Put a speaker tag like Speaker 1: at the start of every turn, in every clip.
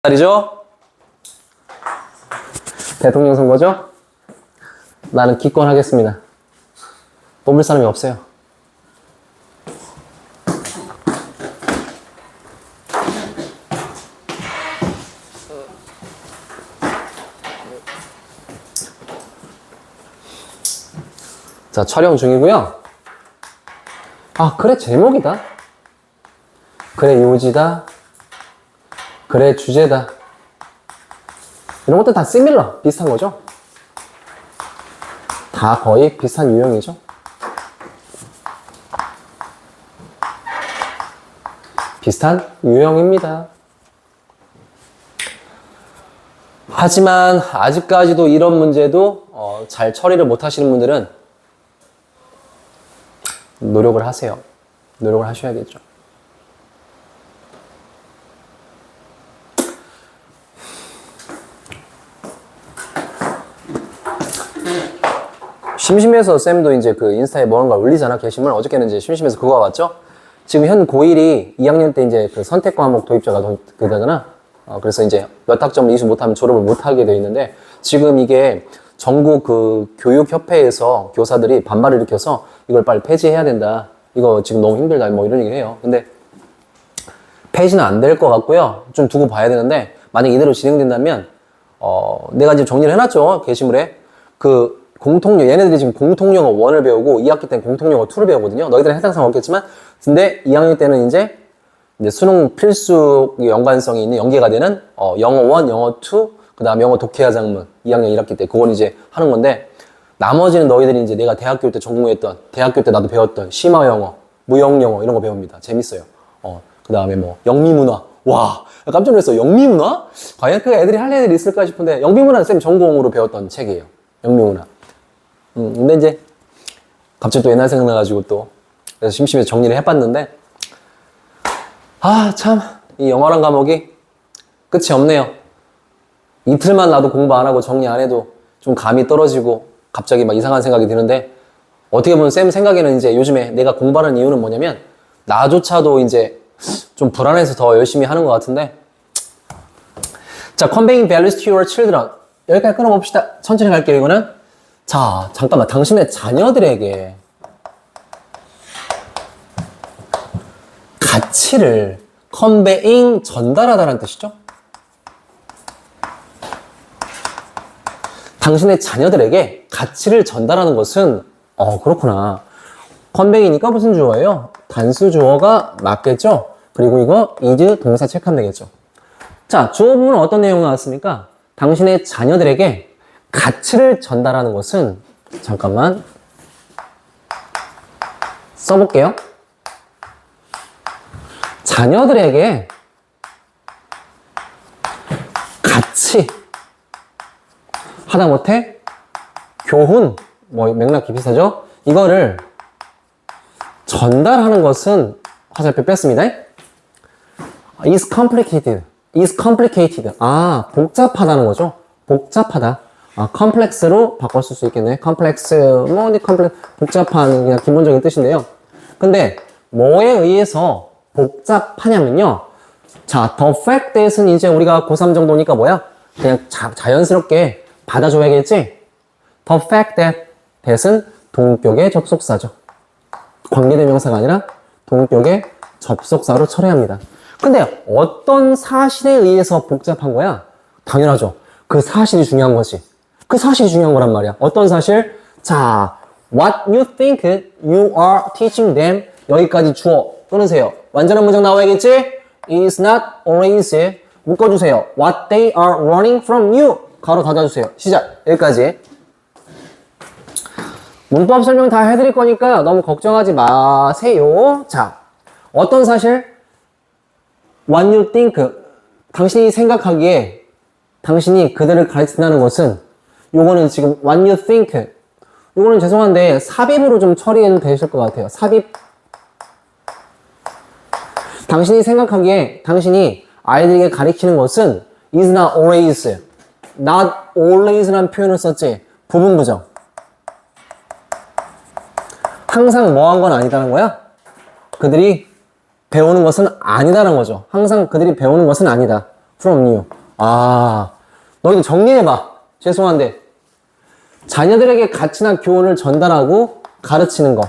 Speaker 1: 날이죠? 대통령 선거죠? 나는 기권하겠습니다. 뽑을 사람이 없어요. 자, 촬영 중이고요. 아, 그래 제목이다. 그래 요지다. 그래 주제다. 이런 것도 다 시밀러 비슷한 거죠. 다 거의 비슷한 유형이죠. 비슷한 유형입니다. 하지만 아직까지도 이런 문제도 잘 처리를 못 하시는 분들은 노력을 하세요. 노력을 하셔야겠죠. 심심해서 쌤도 이제 그 인스타에 뭔가 올리잖아, 게시물. 어저께는 이제 심심해서 그거 왔죠? 지금 현 고1이 2학년 때 이제 그 선택 과목 도입자가 그거잖아. 그래서 이제 몇 학점을 이수 못하면 졸업을 못하게 돼 있는데, 지금 이게 전국 그 교육협회에서 교사들이 반발을 일으켜서 이걸 빨리 폐지해야 된다. 이거 지금 너무 힘들다. 뭐 이런 얘기를 해요. 근데 폐지는 안 될 것 같고요. 좀 두고 봐야 되는데, 만약 이대로 진행된다면, 내가 지금 정리를 해놨죠. 게시물에. 그 얘네들이 지금 공통영어 1을 배우고 2학기 때는 공통영어 2를 배우거든요. 너희들은 해당 사항 없겠지만, 근데 2학년 때는 이제 수능 필수 연관성이 있는 연계가 되는 영어 1, 영어 2, 그 다음 영어 독해야 장문 2학년 1학기 때 그건 이제 하는 건데, 나머지는 너희들이 이제 내가 대학교 때 전공했던, 대학교 때 나도 배웠던 심화 영어, 무형 영어 이런 거 배웁니다. 재밌어요. 그 다음에 뭐 영미문화. 와, 깜짝 놀랐어. 영미문화? 과연 그 애들이 할 애들이 있을까 싶은데, 영미문화는 쌤 전공으로 배웠던 책이에요. 영미문화. 근데 이제 갑자기 또 옛날 생각나가지고 또 그래서 심심해서 정리를 해봤는데, 아 참 이 영어란 과목이 끝이 없네요. 이틀만 나도 공부 안 하고 정리 안 해도 좀 감이 떨어지고 갑자기 막 이상한 생각이 드는데, 어떻게 보면 쌤 생각에는 이제 요즘에 내가 공부하는 이유는 뭐냐면 나조차도 이제 좀 불안해서 더 열심히 하는 것 같은데, 자, conveying values to your children 여기까지 끊어봅시다. 천천히 갈게요. 이거는 자, 잠깐만. 당신의 자녀들에게 가치를 conveying, 전달하다라는 뜻이죠. 당신의 자녀들에게 가치를 전달하는 것은 그렇구나. convey니까 무슨 주어예요? 단수 주어가 맞겠죠? 그리고 이거 is 동사 체크하면 되겠죠. 자, 주어 부분은 어떤 내용 나왔습니까? 당신의 자녀들에게 가치를 전달하는 것은, 잠깐만 써볼게요. 자녀들에게 가치, 하다못해 교훈, 뭐 맥락이 비슷하죠? 이거를 전달하는 것은 화살표 뺐습니다. is complicated. is complicated. 아, 복잡하다는 거죠. 복잡하다. 컴플렉스로 바꿨을 수 있겠네. 컴플렉스, 복잡한 그냥 기본적인 뜻인데요. 근데 뭐에 의해서 복잡하냐면요. 자, the fact that은 이제 우리가 고3 정도니까 뭐야? 그냥 자연스럽게 받아줘야겠지? the fact that은 동격의 접속사죠. 관계대명사가 아니라 동격의 접속사로 처리합니다. 근데 어떤 사실에 의해서 복잡한 거야? 당연하죠. 그 사실이 중요한 거지. 그 사실이 중요한 거란 말이야. 어떤 사실? 자, what you think you are teaching them. 여기까지 주어 끊으세요. 완전한 문장 나와야겠지? is not always. 묶어주세요. what they are running from you. 가로 닫아주세요. 시작. 여기까지. 문법 설명 다 해드릴 거니까 너무 걱정하지 마세요. 자, 어떤 사실? what you think. 당신이 생각하기에 당신이 그들을 가르친다는 것은, 요거는 지금 what you think, 요거는 죄송한데 삽입으로 좀 처리해도 되실 것 같아요. 삽입. 당신이 생각하기에 당신이 아이들에게 가르치는 것은 is not always. not always라는 표현을 썼지. 부분부정. 항상 뭐한 건 아니다는 거야? 그들이 배우는 것은 아니다라는 거죠. 항상 그들이 배우는 것은 아니다. from you. 아, 너희도 정리해봐. 죄송한데. 자녀들에게 가치나 교훈을 전달하고 가르치는 거.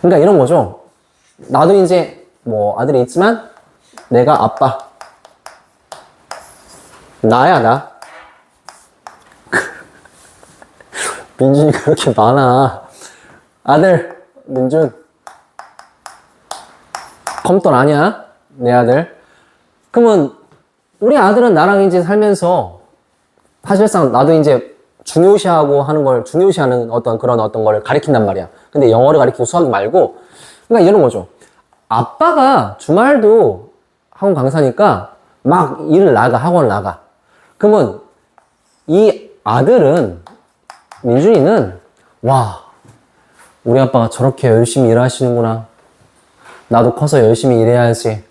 Speaker 1: 그러니까 이런 거죠. 나도 이제 뭐 아들이 있지만 내가 아빠. 나야, 나. 민준이가 그렇게 많아. 아들, 민준. 검돈 아니야? 내 아들. 그러면 우리 아들은 나랑 이제 살면서 사실상 나도 이제 중요시하고 하는 걸, 중요시하는 어떤 그런 어떤 걸 가리킨단 말이야. 근데 영어를 가리키고 수학 말고. 그러니까 이런 거죠. 아빠가 주말도 학원 강사니까 막 일을 나가, 학원을 나가. 그러면 이 아들은, 민준이는, 와, 우리 아빠가 저렇게 열심히 일하시는구나. 나도 커서 열심히 일해야지.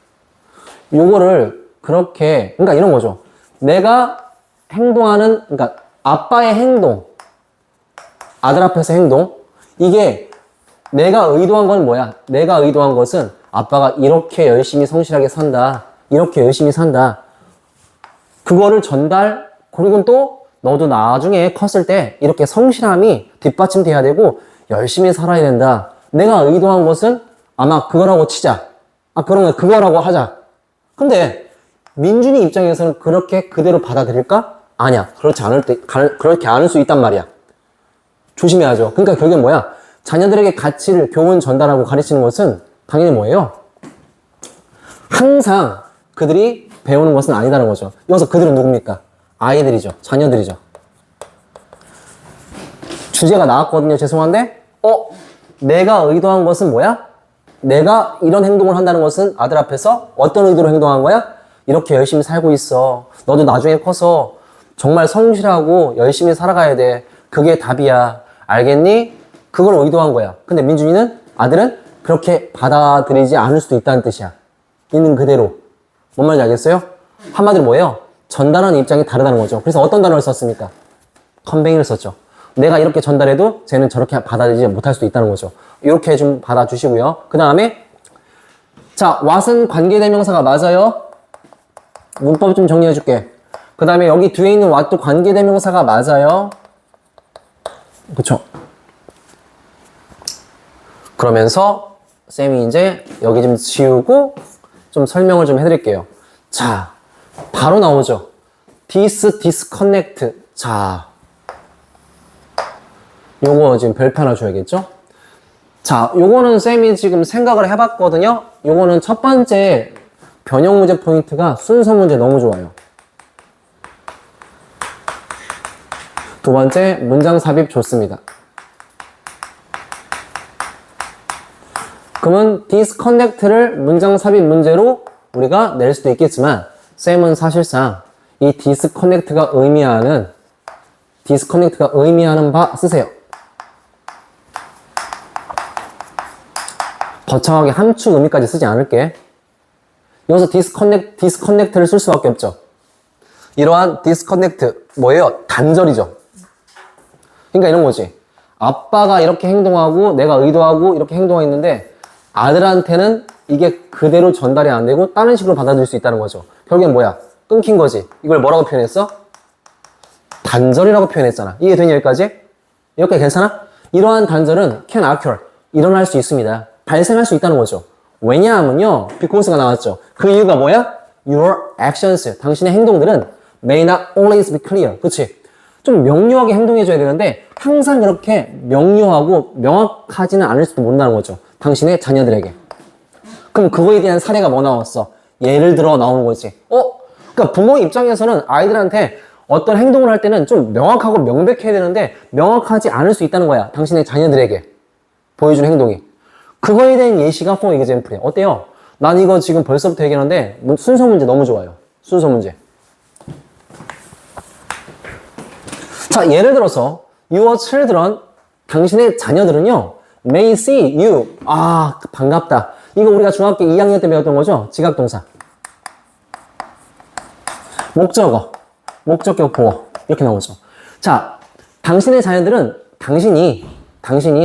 Speaker 1: 요거를 그렇게, 그러니까 이런 거죠. 내가 행동하는, 그러니까 아빠의 행동, 아들 앞에서 행동, 이게 내가 의도한 건 뭐야? 내가 의도한 것은 아빠가 이렇게 열심히 성실하게 산다. 이렇게 열심히 산다. 그거를 전달, 그리고 또 너도 나중에 컸을 때 이렇게 성실함이 뒷받침돼야 되고 열심히 살아야 된다. 내가 의도한 것은 아마 그거라고 치자. 아, 그러면 그거라고 하자. 근데 민준이 입장에서는 그렇게 그대로 받아들일까? 아니야. 그렇게 않을 수 있단 말이야. 조심해야죠. 그러니까 결국엔 뭐야? 자녀들에게 가치를, 교훈 전달하고 가르치는 것은 당연히 뭐예요? 항상 그들이 배우는 것은 아니다는 거죠. 여기서 그들은 누굽니까? 아이들이죠. 자녀들이죠. 주제가 나왔거든요. 죄송한데, 내가 의도한 것은 뭐야? 내가 이런 행동을 한다는 것은 아들 앞에서 어떤 의도로 행동한 거야? 이렇게 열심히 살고 있어. 너도 나중에 커서 정말 성실하고 열심히 살아가야 돼. 그게 답이야. 알겠니? 그걸 의도한 거야. 근데 민준이는, 아들은 그렇게 받아들이지 않을 수도 있다는 뜻이야. 있는 그대로. 뭔 말인지 알겠어요? 한마디로 뭐예요? 전달하는 입장이 다르다는 거죠. 그래서 어떤 단어를 썼습니까? 컨베이를 썼죠. 내가 이렇게 전달해도 쟤는 저렇게 받아들이지 못할 수도 있다는 거죠. 이렇게 좀 받아주시고요. 그 다음에, 자, what은 관계대명사가 맞아요. 문법 좀 정리해 줄게. 그 다음에 여기 뒤에 있는 what도 관계대명사가 맞아요. 그쵸? 그러면서 쌤이 이제 여기 좀 지우고 좀 설명을 좀 해드릴게요. 자, 바로 나오죠. disconnect. 자, 요거 지금 별표 하나 줘야겠죠? 자, 요거는 쌤이 지금 생각을 해봤거든요. 요거는 첫 번째 변형 문제 포인트가 순서 문제 너무 좋아요. 두 번째 문장 삽입 좋습니다. 그러면 disconnect를 문장 삽입 문제로 우리가 낼 수도 있겠지만 쌤은 사실상 이 disconnect가 의미하는 바 쓰세요. 거창하게 함축 의미까지 쓰지 않을게. 여기서 disconnect를 쓸 수밖에 없죠. 이러한 disconnect 뭐예요? 단절이죠. 그러니까 이런 거지. 아빠가 이렇게 행동하고 내가 의도하고 이렇게 행동했는데 아들한테는 이게 그대로 전달이 안 되고 다른 식으로 받아들일 수 있다는 거죠. 결국엔 뭐야? 끊긴 거지. 이걸 뭐라고 표현했어? 단절이라고 표현했잖아. 이해되니 여기까지? 여기까지 괜찮아? 이러한 단절은 can occur. 일어날 수 있습니다. 발생할 수 있다는 거죠. 왜냐하면요. because가 나왔죠. 그 이유가 뭐야? Your actions. 당신의 행동들은 may not always be clear. 그치? 좀 명료하게 행동해줘야 되는데 항상 그렇게 명료하고 명확하지는 않을 수도 모른다는 거죠. 당신의 자녀들에게. 그럼 그거에 대한 사례가 뭐 나왔어? 예를 들어 나오는 거지. 그러니까 부모 입장에서는 아이들한테 어떤 행동을 할 때는 좀 명확하고 명백해야 되는데 명확하지 않을 수 있다는 거야. 당신의 자녀들에게 보여주는 행동이. 그거에 대한 예시가 for example이야. 어때요? 난 이거 지금 벌써부터 얘기하는데 순서 문제 너무 좋아요. 순서 문제. 자, 예를 들어서 your children, 당신의 자녀들은요, may see you. 아, 반갑다. 이거 우리가 중학교 2학년 때 배웠던 거죠? 지각동사. 목적어, 목적격 보어. 이렇게 나오죠. 자, 당신의 자녀들은 당신이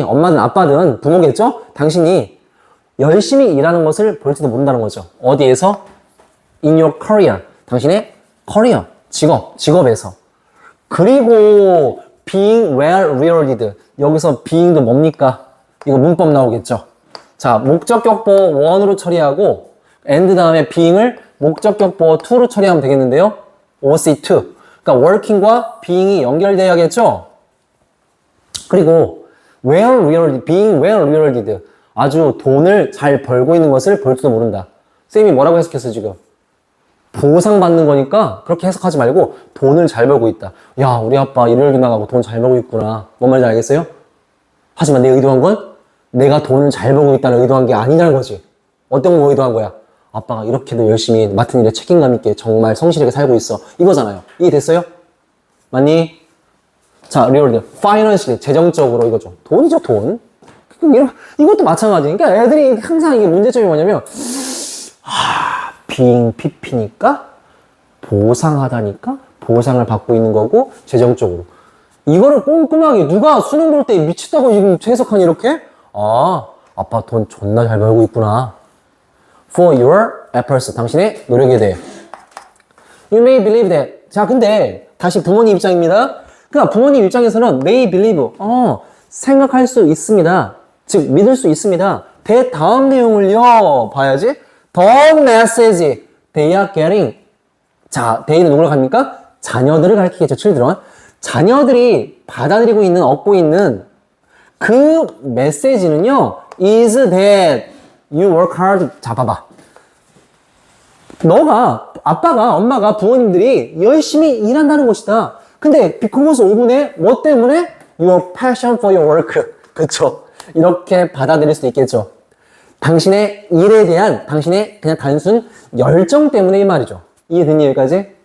Speaker 1: 엄마든 아빠든 부모겠죠? 당신이 열심히 일하는 것을 볼지도 모른다는 거죠. 어디에서? In your career. 당신의 커리어, 직업에서. 그리고 being well rewarded. 여기서 being도 뭡니까? 이거 문법 나오겠죠. 자, 목적격보 1으로 처리하고 and 다음에 being을 목적격보 2로 처리하면 되겠는데요. OC2. 그러니까 working과 being이 연결돼야겠죠. 그리고 well rewarded, being well rewarded. 아주 돈을 잘 벌고 있는 것을 볼지도 모른다. 쌤이 뭐라고 해석했어 지금? 보상받는 거니까 그렇게 해석하지 말고 돈을 잘 벌고 있다. 야, 우리 아빠 일요일도 나가고 돈 잘 벌고 있구나. 뭔 말인지 알겠어요? 하지만 내 의도한 건 내가 돈을 잘 벌고 있다는 의도한 게 아니라는 거지. 어떤 거 의도한 거야? 아빠가 이렇게도 열심히 맡은 일에 책임감 있게 정말 성실하게 살고 있어. 이거잖아요. 이해됐어요? 맞니? 자, 리얼리 파이낸셜리 재정적으로 이거죠. 돈이죠, 돈. 이것도 마찬가지. 그러니까 애들이 항상 이게 문제점이 뭐냐면 being PP니까 보상하다니까 보상을 받고 있는 거고 재정적으로 이거를 꼼꼼하게 누가 수능 볼 때 미쳤다고 지금 해석하니 이렇게? 아, 아빠 돈 존나 잘 벌고 있구나. For your efforts. 당신의 노력에 대해. You may believe that. 자, 근데 다시 부모님 입장입니다. 그러니까 부모님 입장에서는 may believe. 생각할 수 있습니다. 즉 믿을 수 있습니다. 대 다음 내용을요 봐야지. The message they are getting. 자, they는 누구를 갑니까? 자녀들을 가리키겠죠. children. 자녀들이 받아들이고 있는, 얻고 있는 그 메시지는요 is that you work hard. 자, 봐봐. 너가, 아빠가, 엄마가, 부모님들이 열심히 일한다는 것이다. 근데 because of의 뭐 때문에? Your passion for your work. 그쵸? 이렇게 받아들일 수도 있겠죠. 당신의 일에 대한 당신의 그냥 단순 열정 때문에 이 말이죠. 이해됐니 여기까지?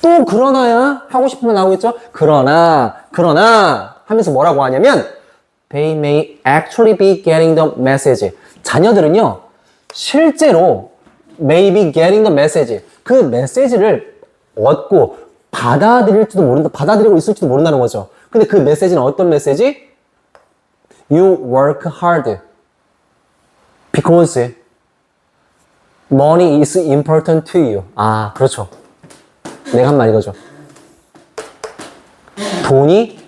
Speaker 1: 또 그러나야 하고 싶은 말 나오겠죠? 그러나 하면서 뭐라고 하냐면 They may actually be getting the message. 자녀들은요 실제로 may be getting the message. 그 메시지를 얻고 받아들일지도 모른다. 받아들이고 있을지도 모른다는 거죠. 근데 그 메시지는 어떤 메시지? You work hard because money is important to you. 아, 그렇죠. 내가 한 말 이거죠. 돈이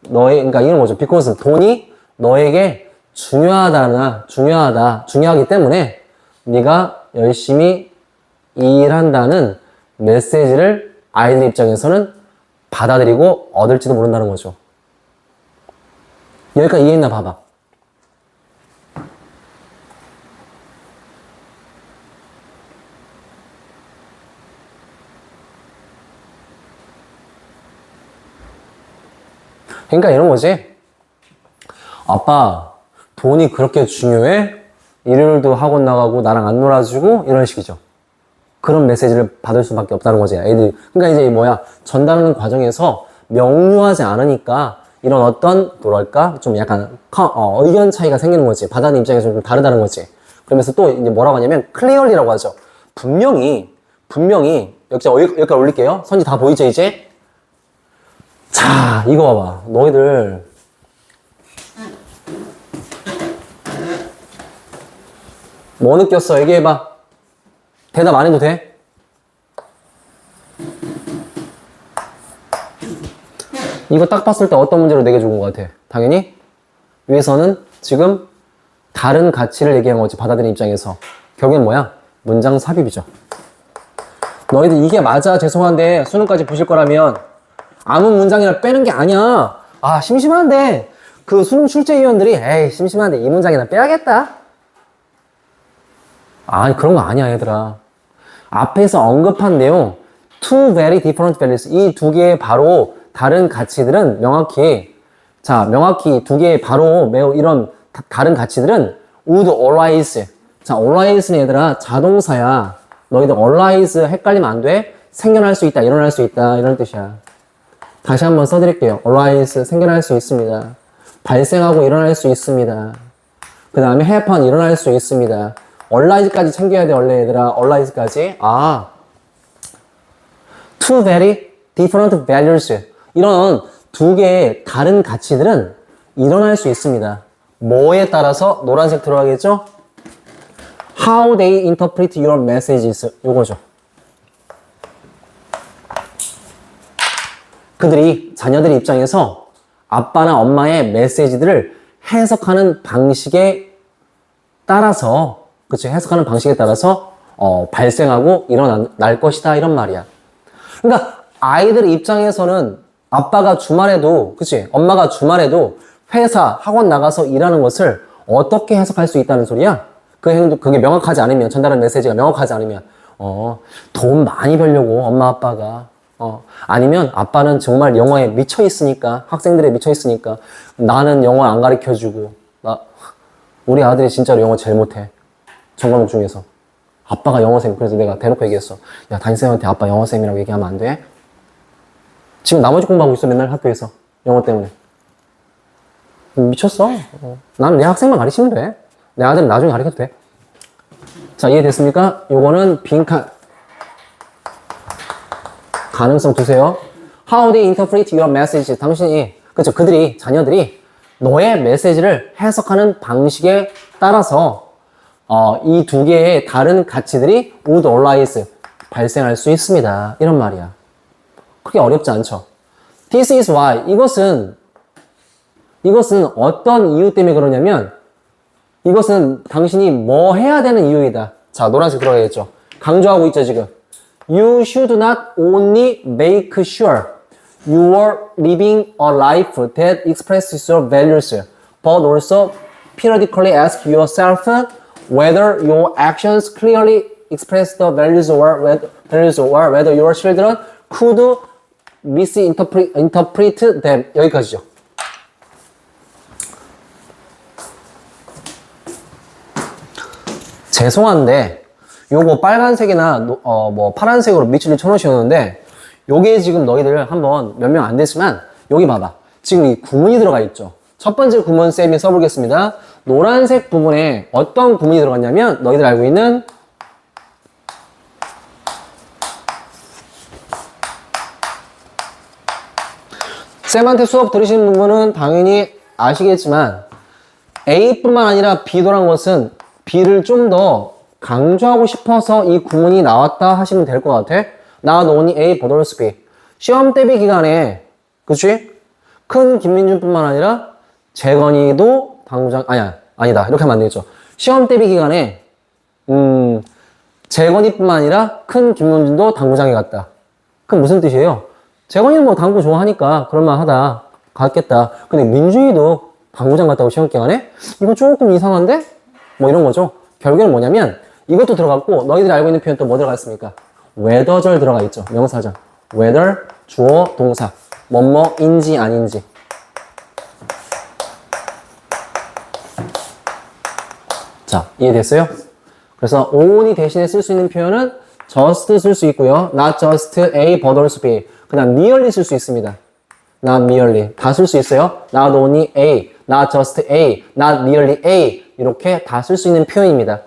Speaker 1: 너의, 그러니까 이런 거죠. because 돈이 너에게 중요하기 때문에 네가 열심히 일한다는 메시지를 아이들 입장에서는 받아들이고 얻을지도 모른다는 거죠. 여기까지 이해했나 봐봐. 그러니까 이런 거지. 아빠, 돈이 그렇게 중요해? 일요일도 학원 나가고 나랑 안 놀아주고 이런 식이죠. 그런 메시지를 받을 수밖에 없다는 거지. 애들이. 그러니까 이제 뭐야, 전달하는 과정에서 명료하지 않으니까 이런 어떤 뭐랄까 좀 약간 의견 차이가 생기는 거지. 받아들이는 입장에서 좀 다르다는 거지. 그러면서 또 이제 뭐라고 하냐면 clearly라고 하죠. 분명히 여기까지 올릴게요. 선지 다 보이죠 이제? 자, 이거 봐봐. 너희들 뭐 느꼈어? 얘기해봐. 대답 안 해도 돼? 이거 딱 봤을 때 어떤 문제로 내게 좋은 것 같아? 당연히 위에서는 지금 다른 가치를 얘기한 거지. 받아들이는 입장에서. 결국엔 뭐야? 문장 삽입이죠. 너희들 이게 맞아. 죄송한데 수능까지 보실 거라면 아무 문장이나 빼는 게 아니야. 아, 심심한데 그 수능 출제위원들이 에이 심심한데 이 문장이나 빼야겠다. 아니 그런 거 아니야 얘들아. 앞에서 언급한 내용 two very different values. 이 두 개의 바로 다른 가치들은 명확히 두 개의 바로 매우 이런 다른 가치들은 would arise. 자, arise는 얘들아 자동사야. 너희들 arise 헷갈리면 안 돼. 생겨날 수 있다, 일어날 수 있다 이런 뜻이야. 다시 한번 써드릴게요. arise 생겨날 수 있습니다. 발생하고 일어날 수 있습니다. 그 다음에 happen 일어날 수 있습니다. arise까지 챙겨야 돼 원래 얘들아. arise까지. two very different values. 이런 두 개의 다른 가치들은 일어날 수 있습니다. 뭐에 따라서 노란색 들어가겠죠? How they interpret your messages. 요거죠. 그들이 자녀들의 입장에서 아빠나 엄마의 메시지들을 해석하는 방식에 따라서, 그치? 해석하는 방식에 따라서 발생하고 일어날 것이다 이런 말이야. 그러니까 아이들의 입장에서는 아빠가 주말에도, 그치? 엄마가 주말에도 회사, 학원 나가서 일하는 것을 어떻게 해석할 수 있다는 소리야? 그게 명확하지 않으면, 전달하는 메시지가 명확하지 않으면, 돈 많이 벌려고 엄마 아빠가, 아니면 아빠는 정말 영어에 미쳐 있으니까, 학생들에 미쳐 있으니까, 나는 영어 안 가르쳐 주고, 우리 아들이 진짜로 영어 제일 못해. 전 과목 중에서. 아빠가 영어쌤, 그래서 내가 대놓고 얘기했어. 야, 담임쌤한테 아빠 영어쌤이라고 얘기하면 안 돼? 지금 나머지 공부하고 있어, 맨날 학교에서. 영어 때문에. 미쳤어. 나는 내 학생만 가르치면 돼. 내 아들은 나중에 가르쳐도 돼. 자, 이해됐습니까? 요거는 빈칸. 가능성 두세요. How they interpret your message. 당신이, 그쵸, 그들이, 자녀들이 너의 메시지를 해석하는 방식에 따라서 이 두 개의 다른 가치들이 would arise 발생할 수 있습니다. 이런 말이야. 그게 어렵지 않죠. This is why. 이것은 어떤 이유 때문에 그러냐면 이것은 당신이 뭐 해야 되는 이유이다. 자, 노란색 들어가겠죠. 강조하고 있죠, 지금. You should not only make sure you are living a life that expresses your values, but also periodically ask yourself whether your actions clearly express the values or whether your children could misinterpret them. 여기까지죠. 죄송한데 요거 빨간색이나 뭐 파란색으로 밑줄을 쳐놓으셨는데 요게 지금 너희들 한번 몇 명 안 됐지만 여기 봐봐. 지금 이 구문이 들어가 있죠. 첫 번째 구문 쌤이 써보겠습니다. 노란색 부분에 어떤 구문이 들어갔냐면 너희들 알고 있는 쌤한테 수업 들으시는 분은 당연히 아시겠지만 A뿐만 아니라 B도란 것은 B를 좀 더 강조하고 싶어서 이 구문이 나왔다 하시면 될 것 같아. Not only A but also B. 시험 대비 기간에, 그치? 큰 김민준뿐만 아니라 재건이도 당구장, 아니다. 이렇게 하면 안 되겠죠. 시험 대비 기간에, 재건이뿐만 아니라 큰 김민준도 당구장에 갔다. 그럼 무슨 뜻이에요? 재건이는 뭐 당구 좋아하니까 그럴만하다. 갔겠다. 근데 민준이도 당구장 갔다고 시험 기간에? 이거 조금 이상한데? 뭐 이런 거죠. 결국에는 뭐냐면 이것도 들어갔고 너희들이 알고 있는 표현 또 뭐 들어가 있습니까? whether절 들어가 있죠. 명사절. whether, 주어, 동사. 뭐뭐인지 아닌지. 자, 이해됐어요? 그래서 only 대신에 쓸 수 있는 표현은 just 쓸 수 있고요. not just A, but also B. 그 다음 merely 쓸 수 있습니다. not merely. 다 쓸 수 있어요. not only A, not just A, not merely A. 이렇게 다 쓸 수 있는 표현입니다.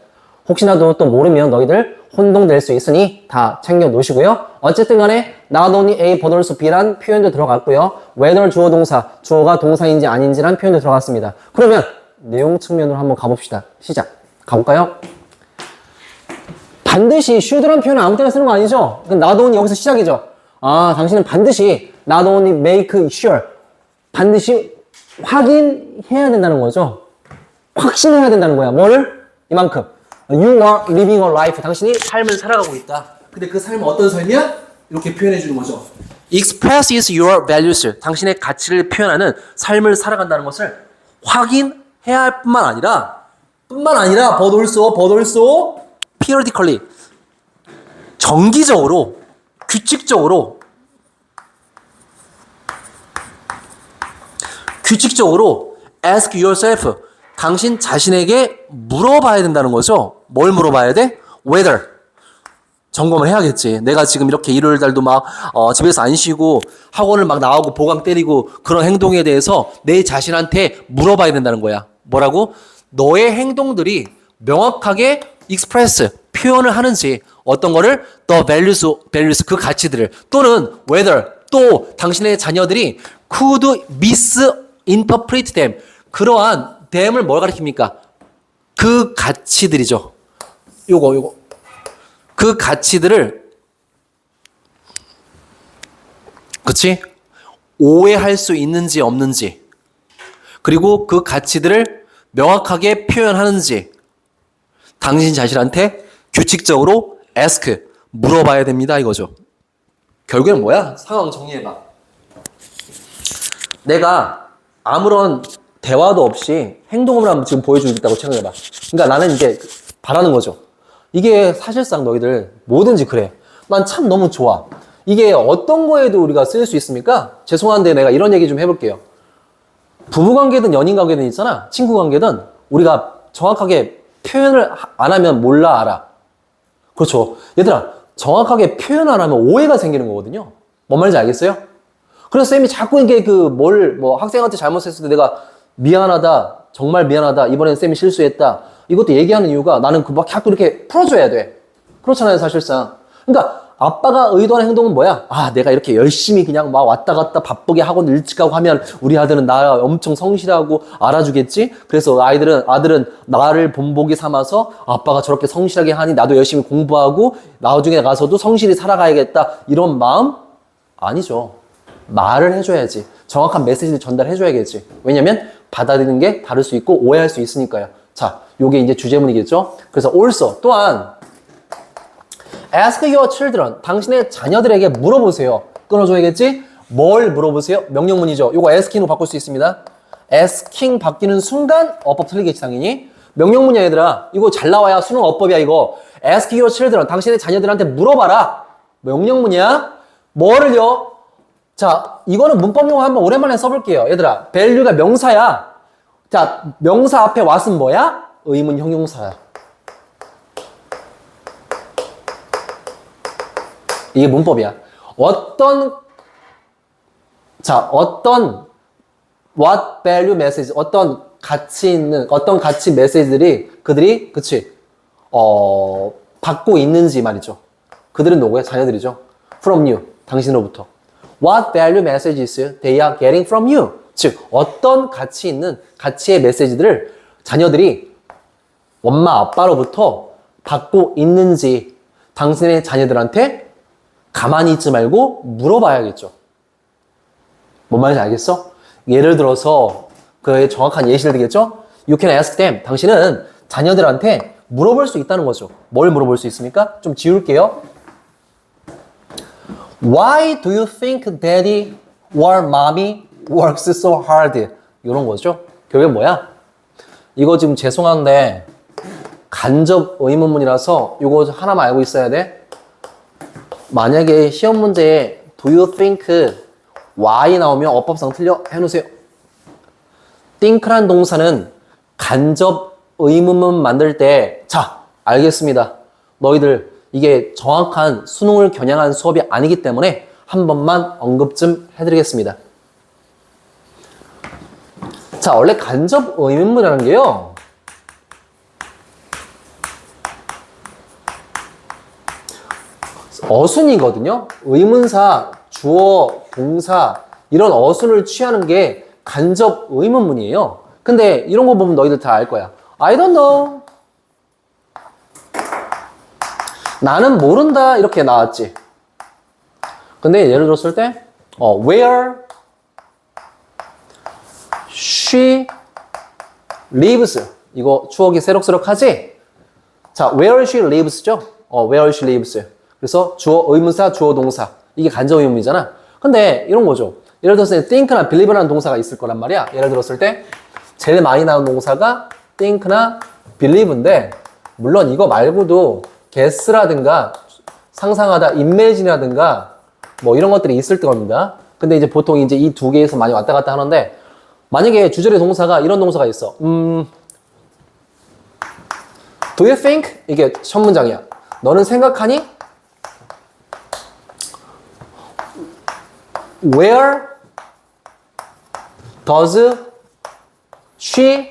Speaker 1: 혹시나도 또 모르면 너희들 혼동될 수 있으니 다 챙겨 놓으시고요. 어쨌든 간에 not only A, but also B란 표현도 들어갔고요. whether 주어 동사, 주어가 동사인지 아닌지란 표현도 들어갔습니다. 그러면 내용 측면으로 한번 가봅시다. 시작. 가볼까요? 반드시 should란 표현은 아무 때나 쓰는 거 아니죠? not only 여기서 시작이죠. 아, 당신은 반드시 not only make sure 반드시 확인해야 된다는 거죠. 확신해야 된다는 거야. 뭐를? 이만큼. You are living a life. 당신이 삶을 살아가고 있다. 근데 그 삶은 어떤 삶이야? 이렇게 표현해 주는 거죠. Expresses your values. 당신의 가치를 표현하는 삶을 살아간다는 것을 확인해야 할 뿐만 아니라 but also periodically 정기적으로 규칙적으로 ask yourself 당신 자신에게 물어봐야 된다는 거죠. 뭘 물어봐야 돼? whether 점검을 해야겠지. 내가 지금 이렇게 일요일 날도 막 집에서 안 쉬고 학원을 막 나오고 보강 때리고 그런 행동에 대해서 내 자신한테 물어봐야 된다는 거야. 뭐라고? 너의 행동들이 명확하게 express 표현을 하는지 어떤 거를 the values 그 가치들을 또는 whether 또 당신의 자녀들이 could interpret them. 그러한 them을 뭘 가리킵니까? 그 가치들이죠. 요거. 그 가치들을, 그치? 오해할 수 있는지 없는지, 그리고 그 가치들을 명확하게 표현하는지, 당신 자신한테 규칙적으로 ask, 물어봐야 됩니다. 이거죠. 결국에는 뭐야? 상황 정리해봐. 내가 아무런 대화도 없이 행동을 한번 지금 보여주고 있다고 생각해봐. 그러니까 나는 이제 바라는 거죠. 이게 사실상 너희들 뭐든지 그래. 난 참 너무 좋아. 이게 어떤 거에도 우리가 쓸 수 있습니까? 죄송한데 내가 이런 얘기 좀 해볼게요. 부부관계든 연인관계든 있잖아. 친구관계든 우리가 정확하게 표현을 안 하면 몰라 알아. 그렇죠. 얘들아, 정확하게 표현 안 하면 오해가 생기는 거거든요. 뭔 말인지 알겠어요? 그래서 쌤이 자꾸 이게 학생한테 잘못했을 때 내가 미안하다, 정말 미안하다, 이번엔 쌤이 실수했다, 이것도 얘기하는 이유가 나는 막 자꾸 이렇게 풀어줘야 돼. 그렇잖아요, 사실상. 그러니까 아빠가 의도하는 행동은 뭐야? 아, 내가 이렇게 열심히 그냥 막 왔다 갔다 바쁘게 학원 일찍 가고 하면 우리 아들은 나 엄청 성실하고 알아주겠지? 그래서 아들은 나를 본보기 삼아서 아빠가 저렇게 성실하게 하니 나도 열심히 공부하고 나중에 가서도 성실히 살아가야겠다. 이런 마음? 아니죠. 말을 해줘야지. 정확한 메시지를 전달해줘야겠지. 왜냐면 받아들이는 게 다를 수 있고 오해할 수 있으니까요. 자, 요게 이제 주제문이겠죠? 그래서 also, 또한 ask your children, 당신의 자녀들에게 물어보세요. 끊어줘야겠지? 뭘 물어보세요? 명령문이죠. 요거 asking으로 바꿀 수 있습니다. asking 바뀌는 순간 어법 틀리겠지 당연히. 명령문이야 얘들아. 이거 잘 나와야 수능 어법이야 이거. ask your children, 당신의 자녀들한테 물어봐라. 명령문이야. 뭐를요? 자, 이거는 문법용어 한번 오랜만에 써볼게요. 얘들아, value가 명사야. 자, 명사 앞에 what은 뭐야? 의문 형용사야. 이게 문법이야. 어떤 what value message, 어떤 가치 메시지들이 그들이 받고 있는지 말이죠. 그들은 누구예요? 자녀들이죠. From you, 당신으로부터. What value messages they are getting from you. 즉, 어떤 가치의 메시지들을 자녀들이 엄마, 아빠로부터 받고 있는지 당신의 자녀들한테 가만히 있지 말고 물어봐야겠죠. 뭔 말인지 알겠어? 예를 들어서 그의 정확한 예시를 들겠죠? You can ask them. 당신은 자녀들한테 물어볼 수 있다는 거죠. 뭘 물어볼 수 있습니까? 좀 지울게요. Why do you think daddy or mommy works so hard? 이런 거죠. 결국에 뭐야? 이거 지금 죄송한데 간접 의문문이라서 이거 하나만 알고 있어야 돼. 만약에 시험 문제에 do you think why 나오면 어법상 틀려 해놓으세요. think란 동사는 간접 의문문 만들 때 자, 알겠습니다. 너희들 이게 정확한 수능을 겨냥한 수업이 아니기 때문에 한 번만 언급 좀 해드리겠습니다. 자, 원래 간접 의문문이라는 게요. 어순이거든요. 의문사, 주어, 동사 이런 어순을 취하는 게 간접 의문문이에요. 근데 이런 거 보면 너희들 다 알 거야. I don't know. 나는 모른다 이렇게 나왔지. 근데 예를 들었을 때 where she lives. 이거 추억이 새록새록하지? 자, where she lives죠? where she lives. 그래서 주어, 의문사, 주어, 동사. 이게 간접 의문이잖아. 근데 이런 거죠. 예를 들었을 때 think나 believe라는 동사가 있을 거란 말이야. 예를 들었을 때 제일 많이 나오는 동사가 think나 believe인데 물론 이거 말고도 guess라든가 상상하다, imagine라든가 뭐 이런 것들이 있을 겁니다. 근데 이제 보통 이제 이 두 개에서 많이 왔다 갔다 하는데 만약에 주절의 동사가 이런 동사가 있어. Do you think? 이게 첫 문장이야. 너는 생각하니? Where does she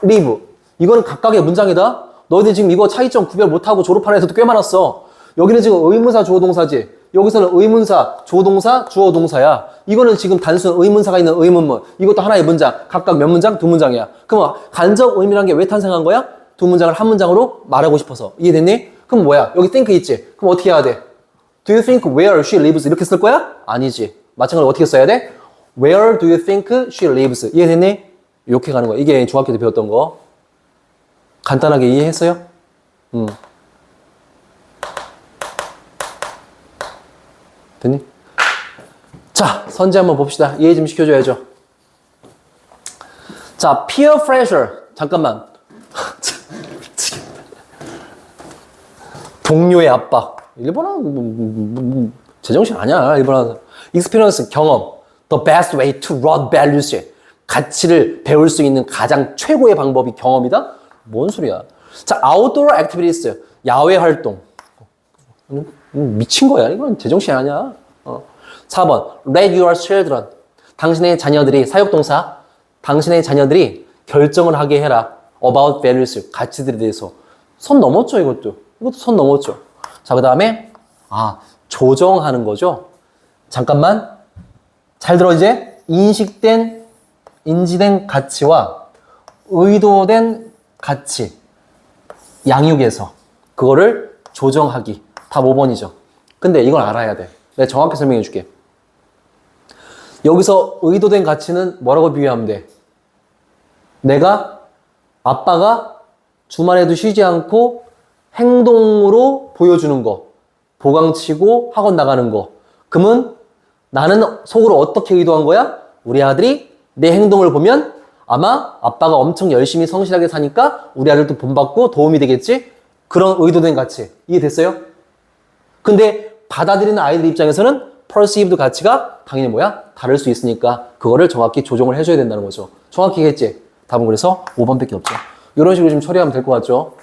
Speaker 1: live? 이거는 각각의 문장이다. 너희들 지금 이거 차이점 구별 못하고 졸업한 애들도 꽤 많았어. 여기는 지금 의문사 주어 동사지. 여기서는 의문사, 조동사, 주어 동사야. 이거는 지금 단순 의문사가 있는 의문문. 이것도 하나의 문장. 각각 몇 문장? 두 문장이야. 그럼 간접 의미란 게 왜 탄생한 거야? 두 문장을 한 문장으로 말하고 싶어서. 이해됐니? 그럼 뭐야? 여기 think 있지? 그럼 어떻게 해야 돼? Do you think where she lives? 이렇게 쓸 거야? 아니지. 마찬가지로 어떻게 써야 돼? Where do you think she lives? 이해됐니? 이렇게 가는 거야. 이게 중학교 때 배웠던 거. 간단하게 이해했어요? 됐니? 자, 선지 한번 봅시다. 이해 좀 시켜줘야죠. 자, peer pressure. 잠깐만. 동료의 압박. 일본어 제정신 아니야. 일본어. experience 경험. The best way to learn values. 가치를 배울 수 있는 가장 최고의 방법이 경험이다? 뭔 소리야? 자, outdoor activities. 야외 활동. 미친 거야. 이건 제정신 아니야. 4번. Let your children. 당신의 자녀들이, 사역동사. 당신의 자녀들이 결정을 하게 해라. About values. 가치들에 대해서. 선 넘었죠, 이것도. 이것도 선 넘었죠. 자, 그 다음에, 조정하는 거죠. 잠깐만. 잘 들어, 이제. 인지된 가치와 의도된 가치. 양육에서. 그거를 조정하기. 답 5번이죠. 근데 이걸 알아야 돼. 내가 정확히 설명해 줄게. 여기서 의도된 가치는 뭐라고 비유하면 돼? 아빠가 주말에도 쉬지 않고 행동으로 보여주는 거. 보강치고 학원 나가는 거. 그러면 나는 속으로 어떻게 의도한 거야? 우리 아들이 내 행동을 보면 아마 아빠가 엄청 열심히 성실하게 사니까 우리 아들도 본받고 도움이 되겠지? 그런 의도된 가치. 이해됐어요? 근데 받아들이는 아이들 입장에서는 perceived 가치가 당연히 뭐야? 다를 수 있으니까 그거를 정확히 조정을 해줘야 된다는 거죠. 정확히 했지? 답은 그래서 5번밖에 없죠. 이런 식으로 좀 처리하면 될 것 같죠?